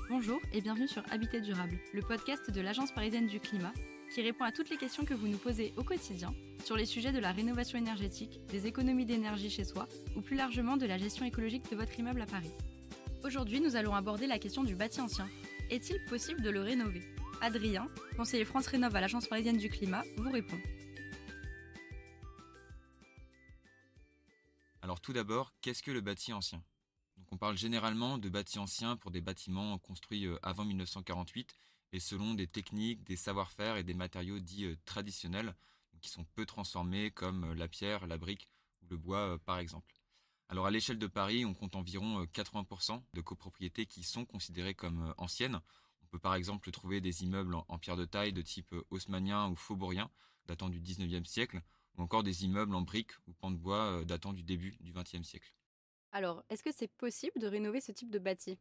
Bonjour et bienvenue sur Habiter durable, le podcast de l'Agence parisienne du climat qui répond à toutes les questions que vous nous posez au quotidien sur les sujets de la rénovation énergétique, des économies d'énergie chez soi ou plus largement de la gestion écologique de votre immeuble à Paris. Aujourd'hui, nous allons aborder la question du bâti ancien. Est-il possible de le rénover ? Adrien, conseiller France Rénov à l'Agence parisienne du climat, vous répond. Alors tout d'abord, qu'est-ce que le bâti ancien ? Donc on parle généralement de bâti ancien pour des bâtiments construits avant 1948 et selon des techniques, des savoir-faire et des matériaux dits traditionnels qui sont peu transformés comme la pierre, la brique ou le bois par exemple. Alors à l'échelle de Paris, on compte environ 80% de copropriétés qui sont considérées comme anciennes. On peut par exemple trouver des immeubles en pierre de taille de type haussmannien ou faubourien datant du 19e siècle ou encore des immeubles en briques ou pans de bois datant du début du 20e siècle. Alors, est-ce que c'est possible de rénover ce type de bâti ?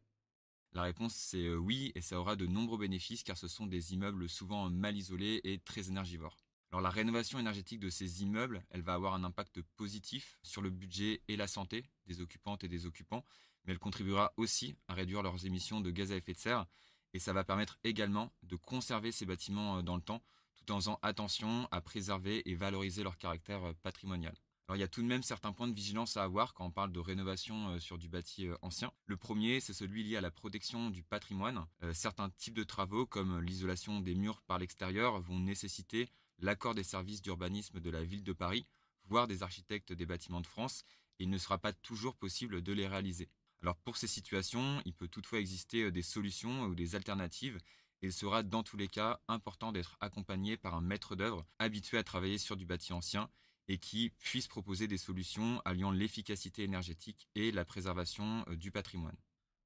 La réponse c'est oui et ça aura de nombreux bénéfices car ce sont des immeubles souvent mal isolés et très énergivores. Alors la rénovation énergétique de ces immeubles, elle va avoir un impact positif sur le budget et la santé des occupantes et des occupants, mais elle contribuera aussi à réduire leurs émissions de gaz à effet de serre et ça va permettre également de conserver ces bâtiments dans le temps tout en faisant attention à préserver et valoriser leur caractère patrimonial. Alors il y a tout de même certains points de vigilance à avoir quand on parle de rénovation sur du bâti ancien. Le premier, c'est celui lié à la protection du patrimoine. Certains types de travaux, comme l'isolation des murs par l'extérieur, vont nécessiter l'accord des services d'urbanisme de la ville de Paris, voire des architectes des bâtiments de France, et il ne sera pas toujours possible de les réaliser. Alors pour ces situations, il peut toutefois exister des solutions ou des alternatives, et il sera dans tous les cas important d'être accompagné par un maître d'œuvre habitué à travailler sur du bâti ancien, et qui puisse proposer des solutions alliant l'efficacité énergétique et la préservation du patrimoine.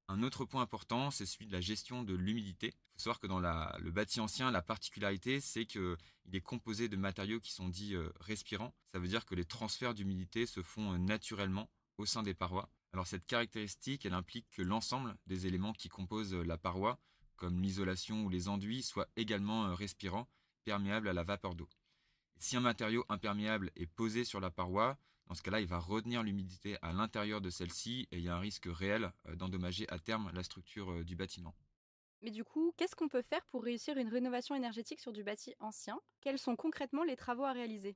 Un autre point important, c'est celui de la gestion de l'humidité. Il faut savoir que dans le bâti ancien, la particularité, c'est qu'il est composé de matériaux qui sont dits respirants. Ça veut dire que les transferts d'humidité se font naturellement au sein des parois. Alors cette caractéristique, elle implique que l'ensemble des éléments qui composent la paroi, comme l'isolation ou les enduits, soient également respirants, perméables à la vapeur d'eau. Si un matériau imperméable est posé sur la paroi, dans ce cas-là, il va retenir l'humidité à l'intérieur de celle-ci et il y a un risque réel d'endommager à terme la structure du bâtiment. Mais du coup, qu'est-ce qu'on peut faire pour réussir une rénovation énergétique sur du bâti ancien ? Quels sont concrètement les travaux à réaliser ?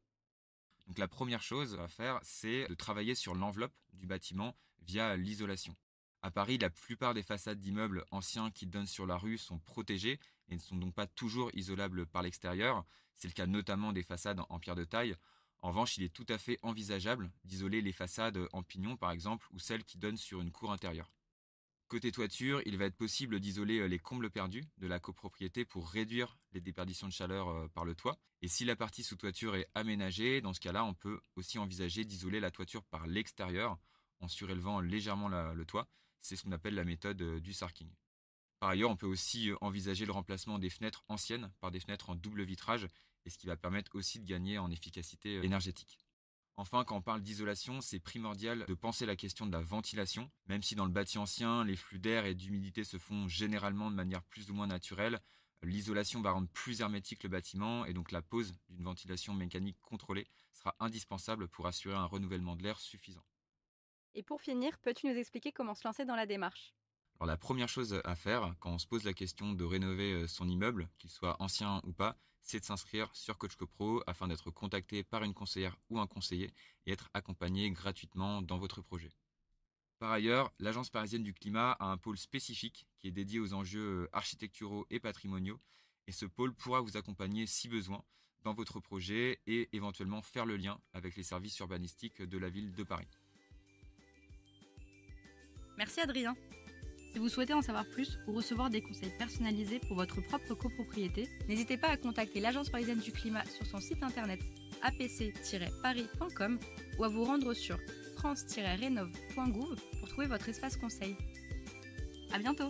Donc la première chose à faire, c'est de travailler sur l'enveloppe du bâtiment via l'isolation. À Paris, la plupart des façades d'immeubles anciens qui donnent sur la rue sont protégées et ne sont donc pas toujours isolables par l'extérieur. C'est le cas notamment des façades en pierre de taille. En revanche, il est tout à fait envisageable d'isoler les façades en pignon par exemple ou celles qui donnent sur une cour intérieure. Côté toiture, il va être possible d'isoler les combles perdus de la copropriété pour réduire les déperditions de chaleur par le toit. Et si la partie sous toiture est aménagée, dans ce cas-là, on peut aussi envisager d'isoler la toiture par l'extérieur en surélevant légèrement le toit. C'est ce qu'on appelle la méthode du sarking. Par ailleurs, on peut aussi envisager le remplacement des fenêtres anciennes par des fenêtres en double vitrage, et ce qui va permettre aussi de gagner en efficacité énergétique. Enfin, quand on parle d'isolation, c'est primordial de penser la question de la ventilation. Même si dans le bâti ancien, les flux d'air et d'humidité se font généralement de manière plus ou moins naturelle, l'isolation va rendre plus hermétique le bâtiment et donc la pose d'une ventilation mécanique contrôlée sera indispensable pour assurer un renouvellement de l'air suffisant. Et pour finir, peux-tu nous expliquer comment se lancer dans la démarche ? Alors la première chose à faire quand on se pose la question de rénover son immeuble, qu'il soit ancien ou pas, c'est de s'inscrire sur Coach CoPro afin d'être contacté par une conseillère ou un conseiller et être accompagné gratuitement dans votre projet. Par ailleurs, l'Agence parisienne du climat a un pôle spécifique qui est dédié aux enjeux architecturaux et patrimoniaux et ce pôle pourra vous accompagner si besoin dans votre projet et éventuellement faire le lien avec les services urbanistiques de la ville de Paris. Merci Adrien. Si vous souhaitez en savoir plus ou recevoir des conseils personnalisés pour votre propre copropriété, n'hésitez pas à contacter l'Agence parisienne du climat sur son site internet apc-paris.com ou à vous rendre sur france-renov.gouv pour trouver votre espace conseil. À bientôt!